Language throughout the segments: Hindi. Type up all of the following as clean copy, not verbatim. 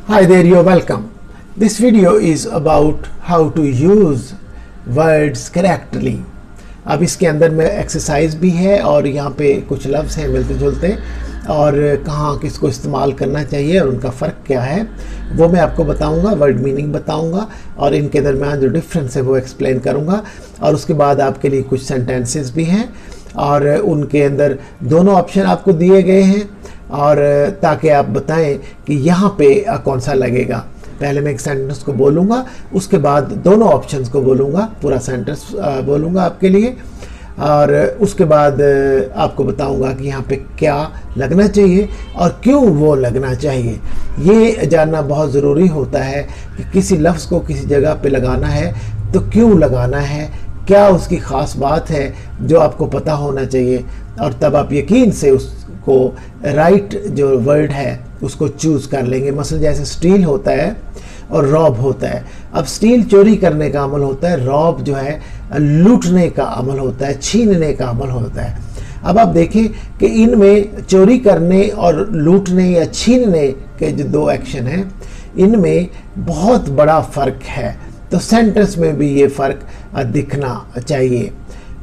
Hi there, you're welcome. This video is about how to use words correctly. अब इसके अंदर में एक्सरसाइज भी है और यहाँ पे कुछ लफ्ज़ हैं मिलते जुलते और कहाँ किसको इस्तेमाल करना चाहिए और उनका फ़र्क क्या है वो मैं आपको बताऊंगा, वर्ड मीनिंग बताऊंगा और इनके दरमियान जो डिफरेंस है वो एक्सप्लेन करूंगा। और उसके बाद आपके लिए कुछ सेंटेंसेस भी हैं और उनके अंदर दोनों ऑप्शन आपको दिए गए हैं और ताकि आप बताएं कि यहाँ पे कौन सा लगेगा। पहले मैं एक सेंटेंस को बोलूँगा, उसके बाद दोनों ऑप्शंस को बोलूँगा, पूरा सेंटेंस बोलूँगा आपके लिए और उसके बाद आपको बताऊँगा कि यहाँ पे क्या लगना चाहिए और क्यों वो लगना चाहिए। ये जानना बहुत ज़रूरी होता है कि किसी लफ्ज़ को किसी जगह पे लगाना है तो क्यों लगाना है, क्या उसकी ख़ास बात है जो आपको पता होना चाहिए और तब आप यकीन से उसको राइट जो वर्ड है उसको चूज़ कर लेंगे। मसलन जैसे स्टील होता है और रॉब होता है। अब स्टील चोरी करने का अमल होता है, रॉब जो है लूटने का अमल होता है, छीनने का अमल होता है। अब आप देखें कि इनमें चोरी करने और लूटने या छीनने के जो दो एक्शन हैं इनमें बहुत बड़ा फ़र्क है, तो सेंटेंस में भी ये फ़र्क दिखना चाहिए।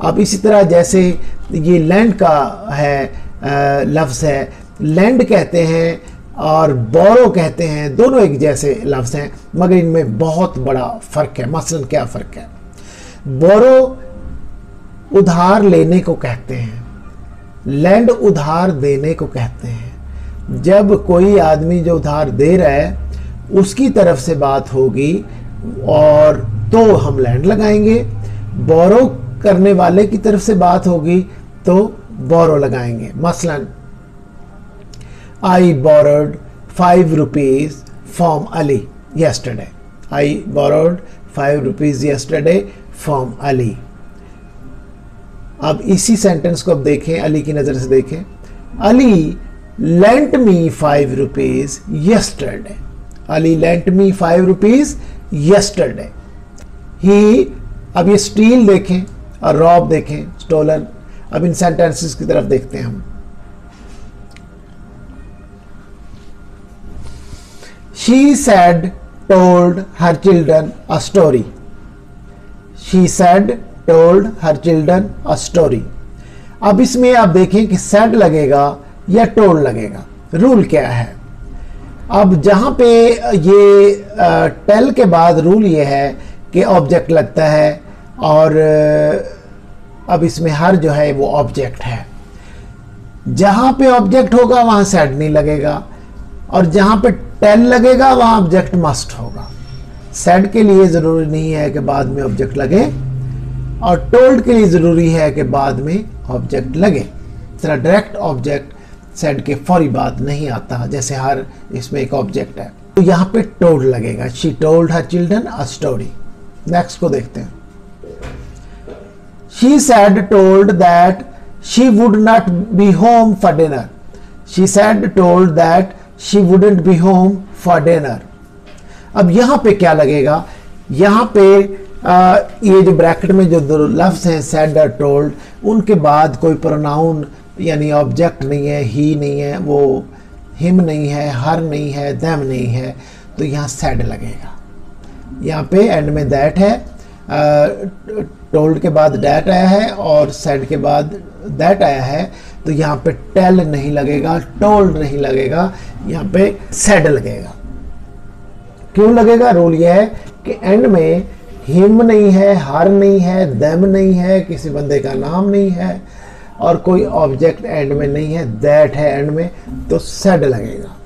अब इसी तरह जैसे ये लैंड का है लफ्ज़ है, लैंड कहते हैं और बोरो कहते हैं, दोनों एक जैसे लफ्ज़ हैं मगर इनमें बहुत बड़ा फ़र्क है। मसलन क्या फ़र्क है? बोरो उधार लेने को कहते हैं, लैंड उधार देने को कहते हैं। जब कोई आदमी जो उधार दे रहा है उसकी तरफ से बात होगी और तो हम लैंड लगाएंगे, बोरो करने वाले की तरफ से बात होगी तो बोरो लगाएंगे। मसलन I borrowed 5 rupees from Ali yesterday. I borrowed 5 rupees yesterday from Ali. अब इसी सेंटेंस को अब देखें, अली की नज़र से देखें। Ali lent me 5 rupees yesterday. Ali lent me 5 rupees yesterday. He, अब ये स्टील देखें और रॉब देखें, स्टोलन। अब इन सेंटेंसेस की तरफ देखते हैं हम। She said, told her children a story. She said, told her children a story. अब इसमें आप देखें कि said लगेगा या told लगेगा। रूल क्या है? अब जहाँ पे ये tell के बाद रूल ये है कि ऑब्जेक्ट लगता है और अब इसमें हर जो है वो ऑब्जेक्ट है। जहाँ पे ऑब्जेक्ट होगा वहाँ said नहीं लगेगा और जहाँ पे टेल लगेगा वहाँ ऑब्जेक्ट मस्ट होगा। सेड के लिए ज़रूरी नहीं है कि बाद में ऑब्जेक्ट लगे और टोल्ड के लिए ज़रूरी है कि बाद में ऑब्जेक्ट लगे। इस तरह डायरेक्ट ऑब्जेक्ट सेड के फौरी बाद नहीं आता, जैसे हर इसमें एक ऑब्जेक्ट है तो यहाँ पे टोल्ड लगेगा। She told her children a story. Next को देखते हैं। She said told that she would not be home for dinner. She said told that she wouldn't be home for dinner. अब यहाँ पे क्या लगेगा? यहाँ पे ये जो ब्रैकेट में जो दो लफ्ज़ हैं said और told, उनके बाद कोई प्रोनाउन यानी ऑब्जेक्ट नहीं है, ही नहीं है, वो हिम नहीं है, हर नहीं है, them नहीं है, तो यहाँ said लगेगा। यहाँ पे एंड में that है, told के बाद that आया है और said के बाद that आया है, तो यहाँ पे टेल नहीं लगेगा, टोल्ड नहीं लगेगा, यहाँ पे सेड लगेगा। क्यों लगेगा? रूल ये है कि एंड में हिम नहीं है, हर नहीं है, देम नहीं है, किसी बंदे का नाम नहीं है और कोई ऑब्जेक्ट एंड में नहीं है, दैट है एंड में, तो सेड लगेगा।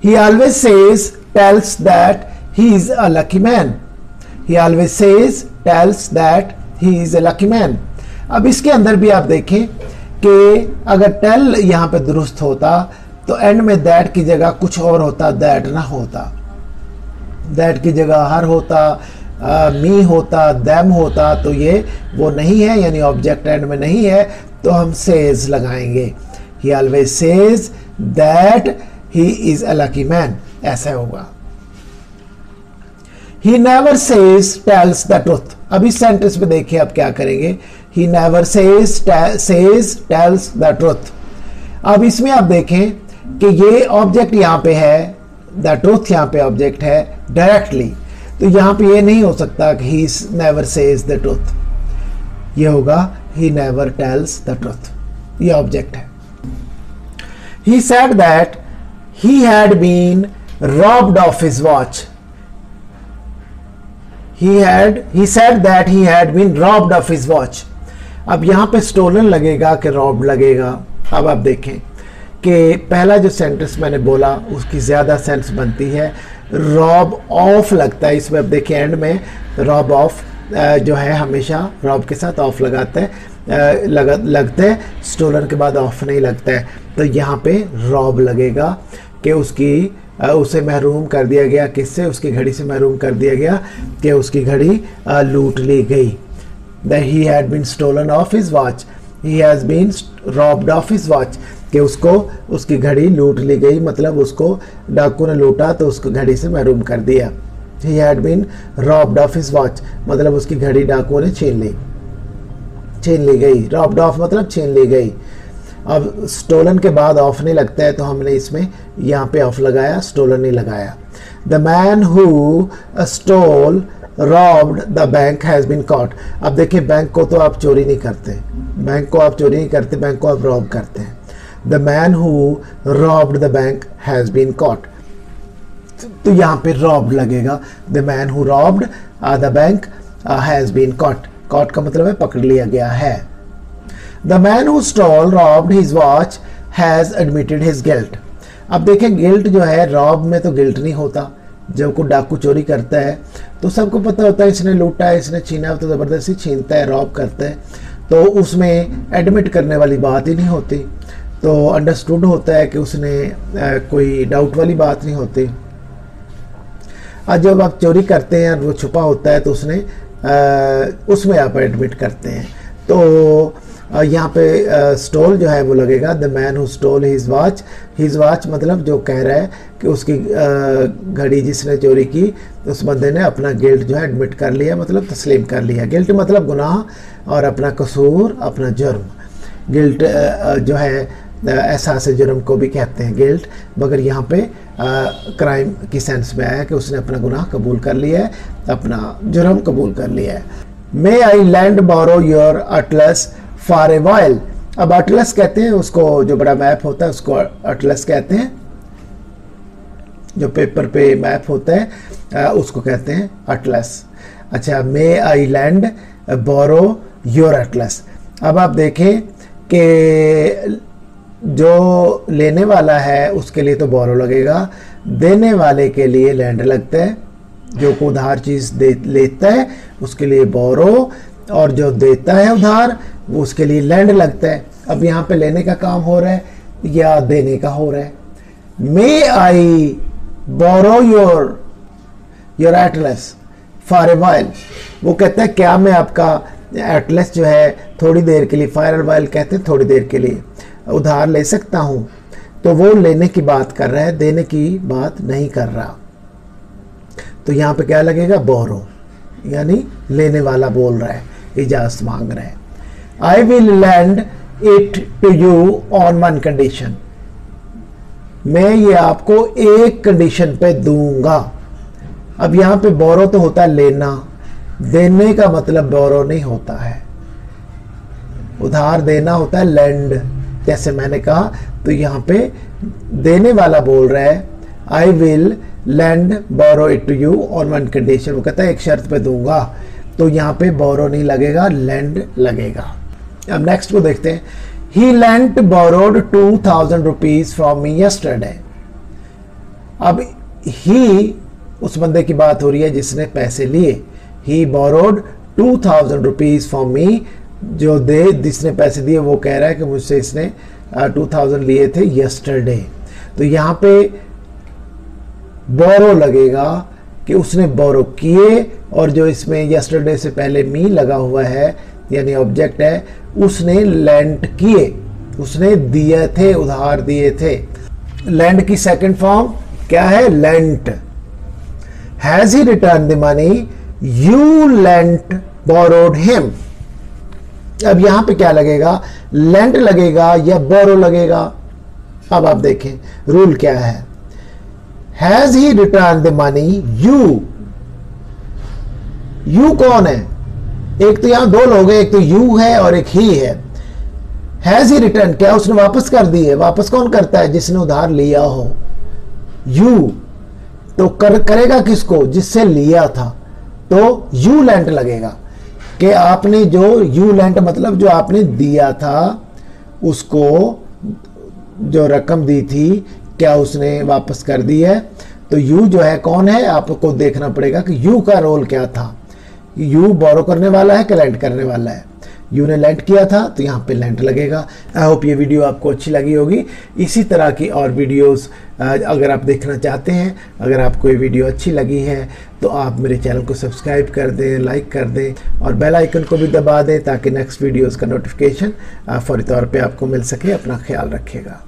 He always says, tells that he is a lucky man. He always says, tells that he is a lucky man. अब इसके अंदर भी आप देखें कि अगर टेल यहाँ पे दुरुस्त होता तो एंड में दैट की जगह कुछ और होता, दैट ना होता। दैट की जगह हर होता, मी होता, दैम होता, तो ये वो नहीं है यानी ऑब्जेक्ट एंड में नहीं है, तो हम सेज लगाएंगे। ही always says that he is a lucky man, ऐसा होगा। He never says tells the truth. अब इस सेंटेंस में देखिए आप क्या करेंगे। He never says tells the truth। अब इसमें आप देखें कि ये ऑब्जेक्ट यहाँ पे है, द ट्रूथ यहाँ पे ऑब्जेक्ट है डायरेक्टली, तो यहाँ पे ये नहीं हो सकता कि he never says the truth, ये होगा he never tells the truth, ये ऑब्जेक्ट है। He said that he had been robbed of his watch, he said that he had been robbed of his watch। अब यहाँ पे स्टोलन लगेगा कि रॉब्ड लगेगा। अब आप देखें कि पहला जो सेंटेंस मैंने बोला उसकी ज़्यादा सेंस बनती है, रॉब ऑफ लगता है इसमें। अब देखिए एंड में रॉब ऑफ जो है हमेशा रॉब के साथ ऑफ लगाता है, लगता है, स्टोलन के बाद ऑफ नहीं लगता है। तो यहाँ पे रॉब लगेगा कि उसे महरूम कर दिया गया, किससे? उसकी घड़ी से महरूम कर दिया गया कि उसकी घड़ी लूट ली गई। That he had been stolen off his watch, he has been robbed of his watch, कि उसको उसकी घड़ी लूट ली गई, मतलब उसको डाकू ने लूटा तो उसको घड़ी से महरूम कर दिया। He had been robbed of his watch, मतलब उसकी घड़ी डाकुओं ने छीन ली गई। robbed of मतलब छीन ली गई। अब स्टोलन के बाद ऑफ नहीं लगता है तो हमने इसमें यहाँ पे ऑफ लगाया, स्टोलन नहीं लगाया। The man who stole robbed the bank has been caught. अब देखिए बैंक को तो आप चोरी नहीं करते, बैंक को आप रॉब करते हैं। The man who robbed the bank has been caught, तो यहाँ पे रॉब्ड लगेगा। The man who robbed the bank has been caught, caught का मतलब है पकड़ लिया गया है। The man who stole robbed his watch has admitted his guilt। अब देखें गिल्ट जो है, रॉब में तो गिल्ट नहीं होता। जब कोई डाकू चोरी करता है तो सबको पता होता है इसने लूटा है, इसने छीना, तो ज़बरदस्ती छीनता है, रॉब करता है, तो उसमें एडमिट करने वाली बात ही नहीं होती, तो अंडरस्टूड होता है कि उसने कोई डाउट वाली बात नहीं होती। और जब आप चोरी करते हैं और वो छुपा होता है तो उसमें आप एडमिट करते हैं। तो यहाँ पे स्टोल जो है वो लगेगा। The man who stall his watch मतलब जो कह रहा है कि उसकी घड़ी जिसने चोरी की, उस बंदे ने अपना गिल्ट जो है एडमिट कर लिया, मतलब तस्लीम कर लिया। गिल्ट मतलब गुनाह और अपना कसूर, अपना जुर्म। गिल्ट जो है एहसास जुर्म को भी कहते हैं गिल्ट, मगर यहाँ पे क्राइम की सेंस में आया कि उसने अपना गुनाह कबूल कर लिया है, अपना जुर्म कबूल कर लिया है। May I lend borrow your atlas for a while. अब अटलस कहते हैं उसको, जो बड़ा मैप होता है उसको अटलस कहते हैं, जो पेपर पे मैप होता है उसको कहते हैं अटलस। अच्छा, मे I lend borrow your atlas. अब आप देखें कि जो लेने वाला है उसके लिए तो बोरो लगेगा, देने वाले के लिए लैंड लगता है। जो को उधार चीज़ लेता है उसके लिए बोरो, और जो देता है उधार वो उसके लिए लैंड लगता है। अब यहाँ पे लेने का काम हो रहा है या देने का हो रहा है? May I borrow your atlas for a while. वो कहता है क्या मैं आपका एटलस जो है थोड़ी देर के लिए, फॉर ए वाइल कहते हैं थोड़ी देर के लिए, उधार ले सकता हूँ? तो वो लेने की बात कर रहा है, देने की बात नहीं कर रहा। तो यहाँ पे क्या लगेगा? बोरो, यानी लेने वाला बोल रहा है, इजाज़त मांग रहा है। I will lend it to you on one condition. मैं ये आपको एक कंडीशन पे दूंगा। अब यहाँ पे बोरो तो होता है लेना, देने का मतलब बोरो नहीं होता है, उधार देना होता है लैंड, जैसे मैंने कहा। तो यहाँ पे देने वाला बोल रहा है I will lend borrow it to you on one condition. वो कहता है एक शर्त पे दूंगा, तो यहाँ पे बोरो नहीं लगेगा, लैंड लगेगा। अब नेक्स्ट को देखते हैं। He lent borrowed 2000 rupees from me yesterday. अब ही उस बंदे की बात हो रही है जिसने पैसे लिए। ही बोरोड 2000 रुपीज फ्रॉम मी, जो जिसने पैसे दिए वो कह रहा है कि मुझसे इसने 2000 लिए थे यस्टरडे। तो यहाँ पे बोरो लगेगा कि उसने बोरो किए, और जो इसमें यस्टरडे से पहले मी लगा हुआ है यानी ऑब्जेक्ट है, उसने लेंट किए, उसने दिए थे, उधार दिए थे। लेंड की सेकंड फॉर्म क्या है? Lent. Has he return the money you lent borrowed him. अब यहां पे क्या लगेगा? लेंट लगेगा या बोरो लगेगा? अब आप देखें रूल क्या है, has he return the money you. You कौन है? एक तो यहां दो लोग हैं, एक तो यू है और एक ही है। हैज ही रिटर्न, क्या उसने वापस कर दी है? वापस कौन करता है? जिसने उधार लिया हो। यू तो करेगा किसको? जिससे लिया था, तो यू लेंट लगेगा कि आपने जो यू लेंट मतलब जो आपने दिया था उसको, जो रकम दी थी क्या उसने वापस कर दी है? तो यू जो है कौन है? आपको देखना पड़ेगा कि यू का रोल क्या था। यू बोरो करने वाला है कि लेंट करने वाला है? यू ने लेंट किया था तो यहाँ पे लेंट लगेगा। आई होप ये वीडियो आपको अच्छी लगी होगी। इसी तरह की और वीडियोस अगर आप देखना चाहते हैं, अगर आपको ये वीडियो अच्छी लगी है तो आप मेरे चैनल को सब्सक्राइब कर दें, लाइक कर दें और बेल आइकन को भी दबा दें ताकि नेक्स्ट वीडियोस का नोटिफिकेशन फौरी तौर पे आपको मिल सके। अपना ख्याल रखिएगा।